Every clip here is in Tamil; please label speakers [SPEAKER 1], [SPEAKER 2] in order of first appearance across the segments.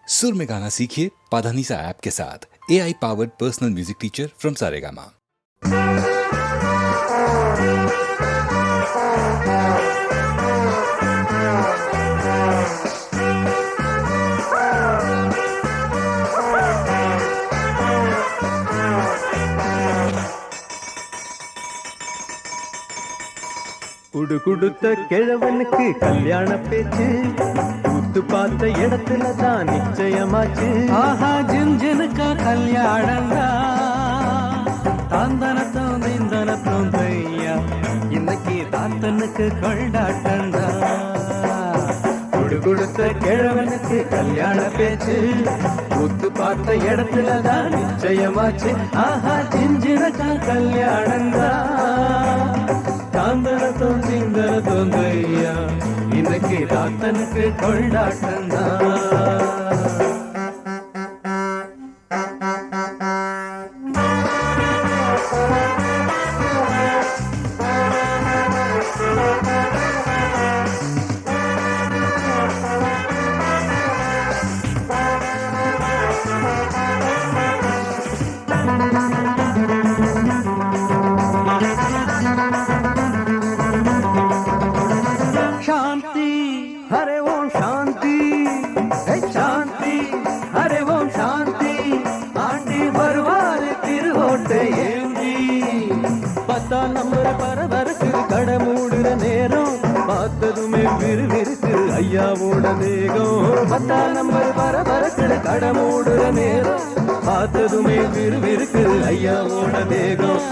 [SPEAKER 1] सुर में गाना सीखिए पाधानीसा ऐप के साथ। AI powered personal music teacher from Saregama.
[SPEAKER 2] குடு குடுத்த கிழவனுக்கு கல்யாண பேச்சு கூத்து பார்த்த இடத்துல தான் நிச்சயமாச்சு.
[SPEAKER 3] ஆஹா ஜின்ஜினுக்கா கல்யாணந்தா தாந்தனத்தோம் தீந்தனத்தோம் தையா இன்னைக்கு தாத்தனுக்கு கொண்டாட்டந்தா.
[SPEAKER 2] குடு குடுத்த கிழவனுக்கு கல்யாண பேச்சு கூத்து பார்த்த இடத்துல தான் நிச்சயமாச்சு. ஆஹா ஜின்ஜினுக்கா கல்யாணந்தா தாந்தனத்தோம் தீந்தனத்தோம் தையா இன்னைக்கு தாத்தனுக்கு கொண்டாட்டந்தா.
[SPEAKER 3] சாந்தி
[SPEAKER 2] हरे ओम शांति शांति हरे ओम शांति आंटी बरवार तिरुवोटे ஏந்தி 10 நம்பர் பரபரக்கு கடை மூடுற நேரம் பார்த்ததுமே விறுவிறுக்கு ஐயாவோட தேகம். 10 நம்பர் பரபரக்கு கடை மூடுற நேரம் பார்த்ததுமே விறுவிறுக்கு ஐயாவோட தேகம்.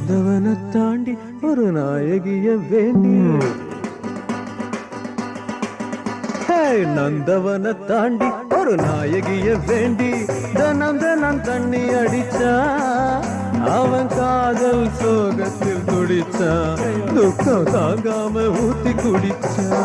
[SPEAKER 2] வந்தவனை தாண்டி ஒரு நாயகிய வேண்டி நந்தவன தாண்டி ஒரு நாயகிய வேண்டி தனம் தனம் தண்ணி அடிச்சா அவன் காதல் சோகத்தில் துடிச்சா துக்கம் தாங்காம ஊத்தி குடிச்சா.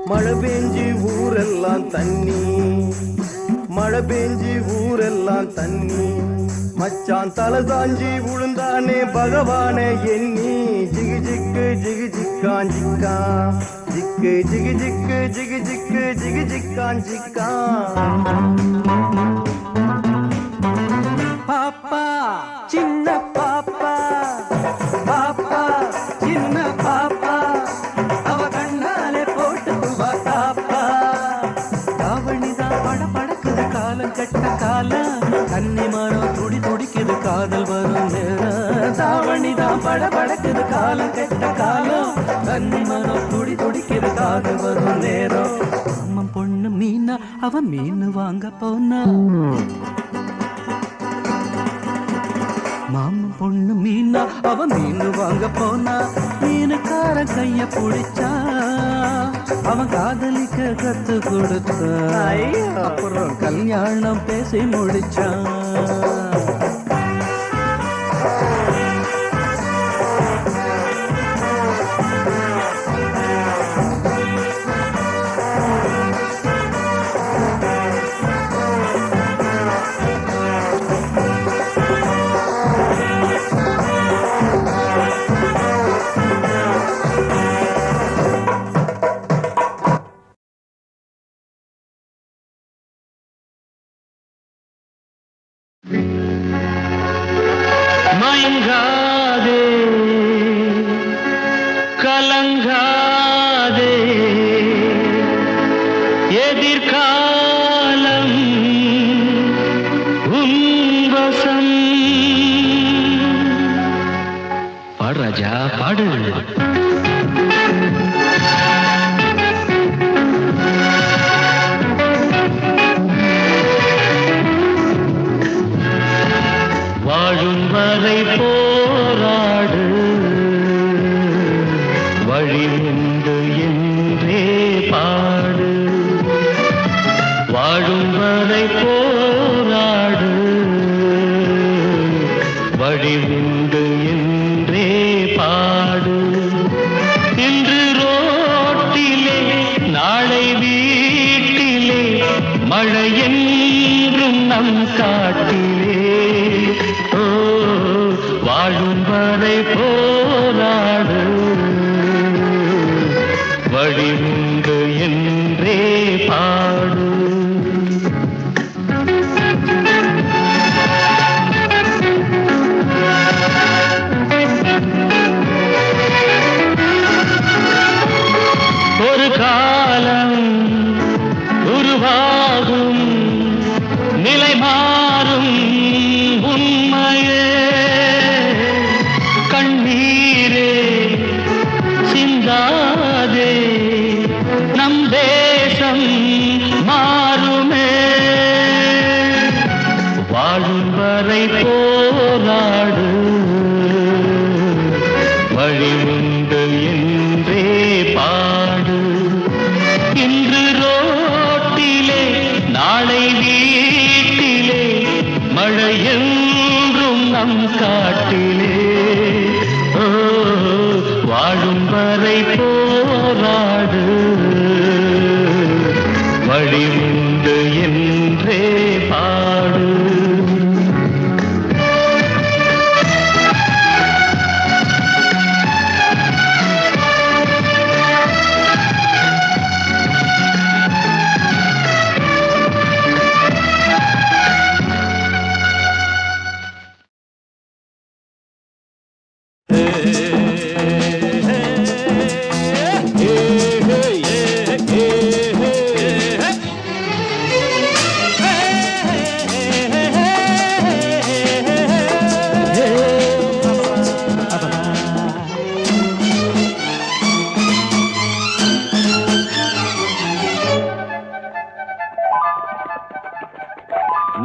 [SPEAKER 2] மழை பெஞ்சி ஊரெல்லாம் தண்ணி மழை பெஞ்சி ஊரெல்லாம் தண்ணி மச்சான் தலை சாஞ்சி விழுந்தானே பகவானே எண்ணி ஜிகு ஜிக்கு ஜிகு ஜிக்கான் ஜிக்கான் ஜிக்கு ஜிகு ஜிக்கு ஜிகு ஜிக்கு ஜிகு ஜிக்கான் ஜிக்கான்.
[SPEAKER 3] பாப்பா சின்ன பாப்பா பாப்பா சின்ன பாப்பா அவ கண்ணாலே போட்டு தாப்பா. தாவணிதான் பட படக்குது காலம் கெட்ட காலம் கன்னி மரம் துடி துடிக்குது காதல் வரும் நேரம். தாவணிதான் பட படக்குது காலம் கெட்ட காலம் கன்னி மரம் துடி துடிக்குது காதல் வரும் நேரம். அம்மன் பொண்ணு மீனா அவ மீன் வாங்க போனா மாமன் பொண்ணு மீனா அவ மீன் வாங்க போனா மீனுக்கார கைய பிடிச்சா அவன் காதலிக்க கத்து கொடுத்தா. அப்புறம் கல்யாணம் பேசி முடிச்சான்.
[SPEAKER 4] மயங்காதே கலங்காதே எதிர்காலம் உன்வசம். பாடு ராஜா பாடு. வாழும் வரை போராடு வழி உண்டு என்றே பாடு. வாழும் வரை போராடு வழி உண்டு என்றே பாடு. இந்த மழையென்றும் நம் காட்டிலே ஓ வாழும் வரை போராடு வழி உண்டு என்றே பாடு ஒரு காலம் உருவாகும் நிலை மாறும் உண்மையே கண்ணீரே சிந்தாதே நம் தேசம் மாறுமே வாழும் வரை போராடு வழி உண்டு என்றே பாடு இன்று ரோட்டிலே நாளை வீட்டிலே மழையென்றும் நம் காட்டிலே ஓ வாழும் வரை போராடு வழி உண்டு என்றே பாடு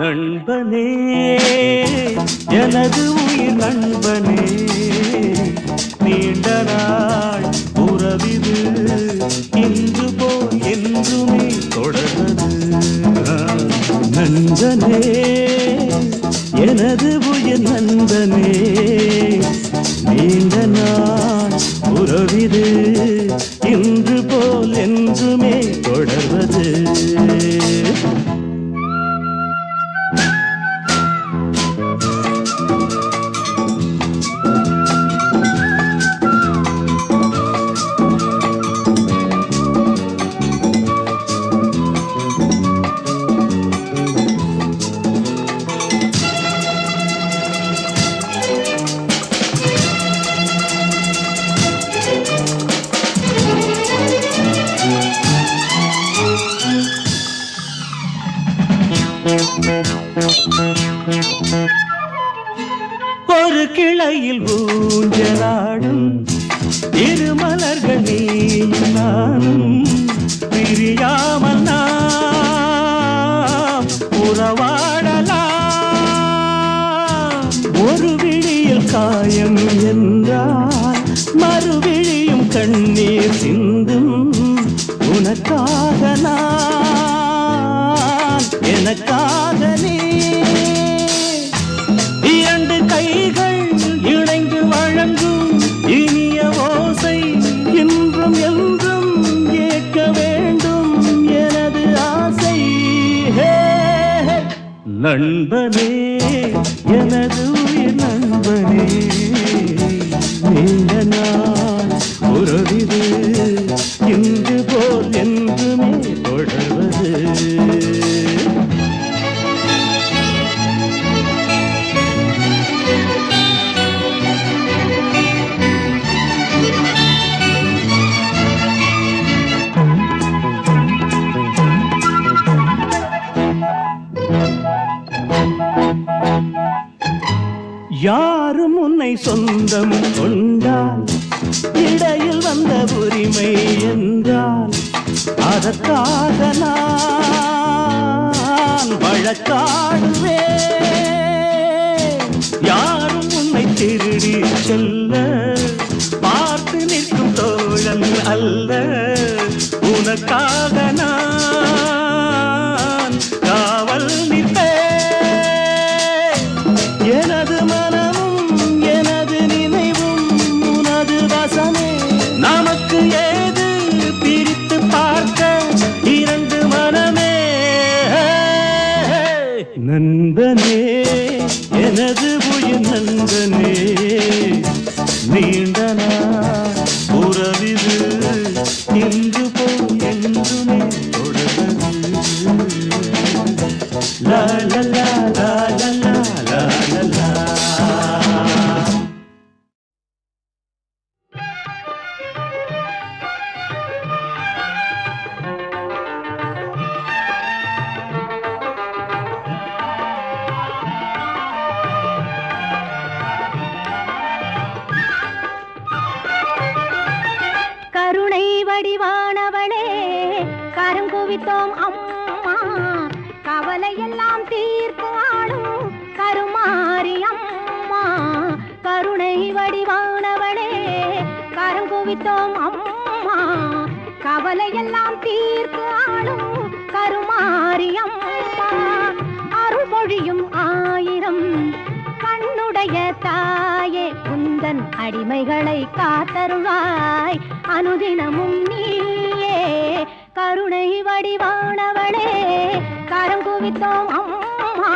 [SPEAKER 3] நண்பனே எனது உயிர் நண்பனே நீண்ட நாள் உறவிது இன்று போல் என்றுமே தொடர்வது நண்பனே எனது உயிர் நண்பனே நீண்ட நாள் உறவிது இன்று போல் என்றுமே தொடர்வது ஒரு கிளையில் ஊஞ்சலாடும் இருமலர்கள் நீயும் நானும் பிரியாமல் நாம் உறவாடலாம் ஒரு விழியில் காயம் என்றால் மறுவிழியும் கண்ணீர் சிந்தும் உனக்காக நான் எனக்காக நீ இரண்டு கைகள் இணைந்து வழங்கும் இனிய ஓசை இன்றும் என்றும் ஏற்க வேண்டும் எனது ஆசை நண்பனே எனது உயிர் நண்பனே நீண்ட நாள் உறவிது இன்று போல் என்றுமே தொடர்வது யாரும் உன்னை சொந்தம் கொண்டால் இடையில் வந்த உரிமை என்றால் அதற்காக நான் வழக்காடுவேன் யாரும் உன்னை திருடி செல்ல பார்த்து நிற்கும் தோழன் அல்ல உனக்காக நான் காவல் நிற்பேன் எனது மனமும் எனது நினைவும் உனது வசமே நமக்கு ஏது பிரித்து பார்க்க இரண்டு மனமே
[SPEAKER 5] வடிவானவளே கருங்குவித்தோம் அம்மா கவலையெல்லாம் தீர்த்து ஆடும் கருமாரி அம்மா கருணை வடிவானவளே கருங்குவித்தோம் அம்மா கவலையெல்லாம் தீர்த்து ஆடும் கருமாரி அம்மா அருள் பொழியும் ஆயிரம் கண்ணுடைய தாயே குந்தன் அடிமைகளை காத்தருள்வாய் அனுதினமும் நீயே கருணை வடிவானவளே கரங்குவித்தோம் அம்மா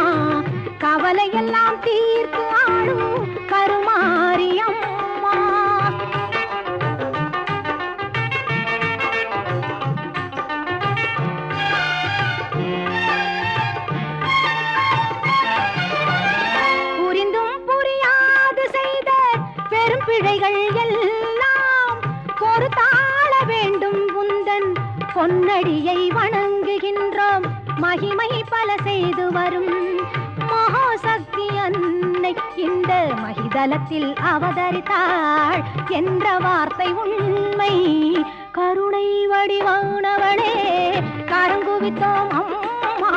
[SPEAKER 5] கவலையெல்லாம் தீர்த்து ஆடும் கருமாரி அம்மா பிழைகள் எல்லாம் பொறுத்தாள வேண்டும் உந்தன் பொன்னடியை வணங்குகின்றோம் மகிமை பல செய்து வரும் மகாசக்தி அன்னை இந்த மகிதலத்தில் அவதரித்தாள் என்ற வார்த்தை உண்மை கருணை வடிவானவளே கருங்குவித்தோம் அம்மா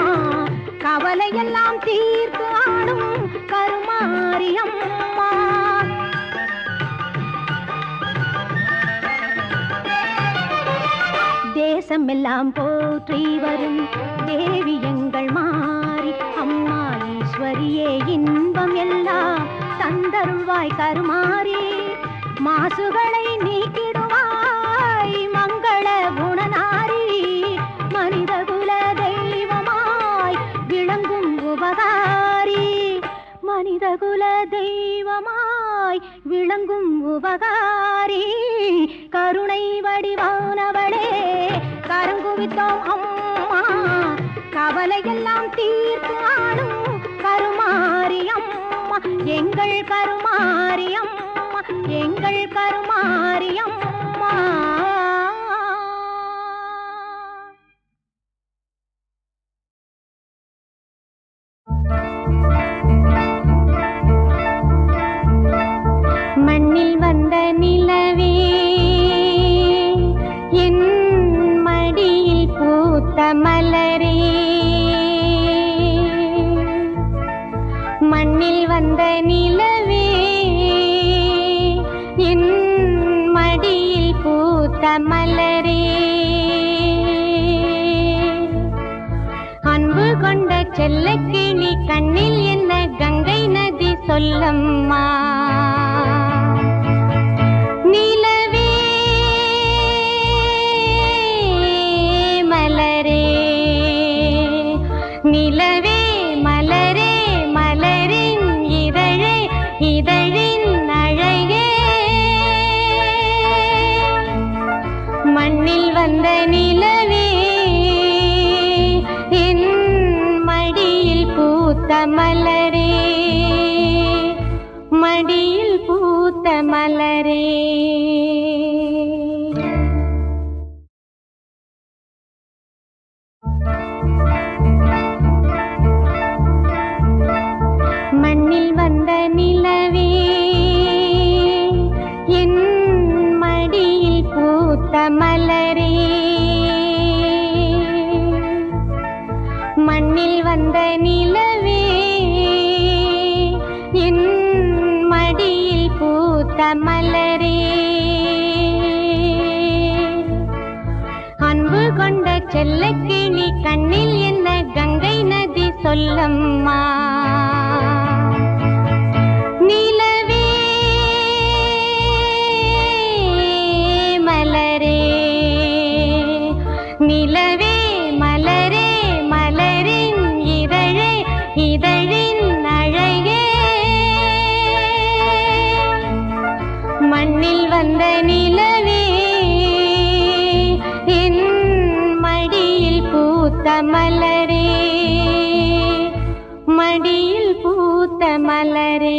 [SPEAKER 5] கவலையெல்லாம் தீர்த்து ஆடும் கருமாரி அம்மா தேசமெல்லாம் போற்றி வரும் தேவி எங்கள் மாறி அம்மா ஈஸ்வரியே இன்பம் எல்லாம் தந்தருள்வாய் கருமாறி மாசுகளை நீக்கிடுவாய் மங்கள குணநாரி மனித குல தெய்வமாய் விளங்கும் உபகாரி மனித குல தெய்வமாய் விளங்கும் உபகாரி கருணை வடிவானவளே கருங்குவித்தோம் அம்மா கவலையெல்லாம் தீர்த்து ஆடும் கருமாரி அம்மா எங்கள் கருமாரி அம்மா எங்கள் கருமாரி அம்மா மண்ணில் வந்த நிலவே என் மடியில் பூத்த மலரே மண்ணில் வந்த நிலவே என் மடியில் பூத்த மலரே அன்பு கொண்ட செல்லக்கிளி கண்ணில் என்ன கங்கை நதி சொல்லம்மா நிலவே மலரே நிலவே மலரே மலரின் இதழே இதழின் அழகே மண்ணில் வந்த நிலவே என் மடியில் பூத்த மலரே மடியில் பூத்த மலரே மண்ணில் வந்த நிலவே என் மடியில் பூத்த மலரே மண்ணில் வந்த நிலவே என் மடியில் பூத்த மலரே அன்பு கொண்ட செல்லக்கிளி கண்ணில் என்ன கங்கை நதி சொல்லம்மா நிலவே மலரே நிலவே மலரே மலரின் இதழே இதழின் அழகே மண்ணில் வந்த நிலவே என் மடியில் பூத்த மலரே மடியில் பூத்த மலரே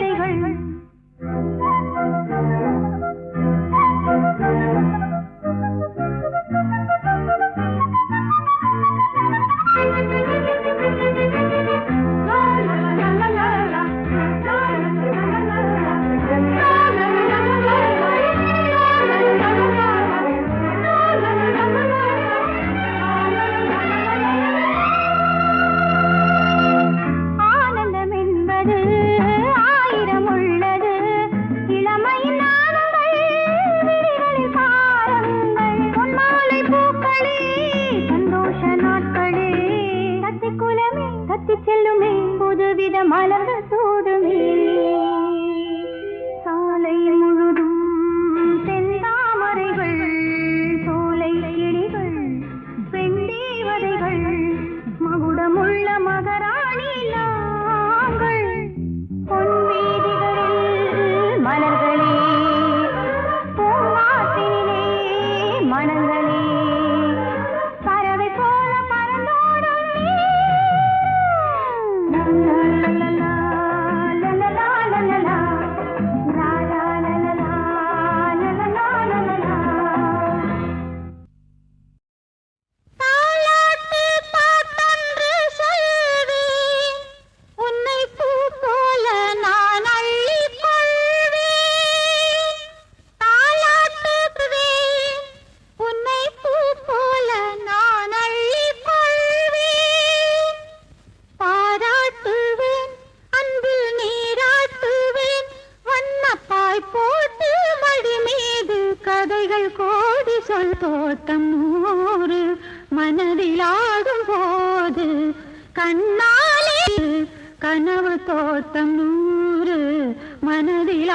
[SPEAKER 5] தேவதைகள் ஆனந்தம் என்பது ஆயிரம் உள்ளது இளமையின் நாதங்கள் விழிகளில் பாரங்கள் பொன்மாலை பூக்களே சந்தோஷ நாட்களே கத்தி குலமே கத்தி செல்லுமே புதுவித மலர்கள் சூடுமே சாலை முழுதும் செந்தாமரைகள் சோலை கிளிகள் பெண்டேவதைகள் மகுடமுள்ள மகராணி நாங்கள் பொன் வீதிகளில் மலர்களே பூங்காற்றினிலே மனங்களே பறவை போல பறந்தோடும் லலலா, லலலா, லலலா, லலலா, லலலா, லலலா, லலலா. தாலாட்டு பாட்டொன்று சொல்வேன் உன்னை பூ போல நான் அள்ளிக் கொள்வேன் தாலாட்டுவேன் உன்னை பூ போல நான் அள்ளிக் கொள்வேன் பாராட்டுவேன் அன்பில் நீராட்டுவேன் வண்ணப்பாய் போட்டு மடி மீது கதைகள் கோடி சொல் தோட்டம் நூறு மனதில் ஆடும் போது கண்ணாலே கனவு தோட்டம் நூறு மனதில்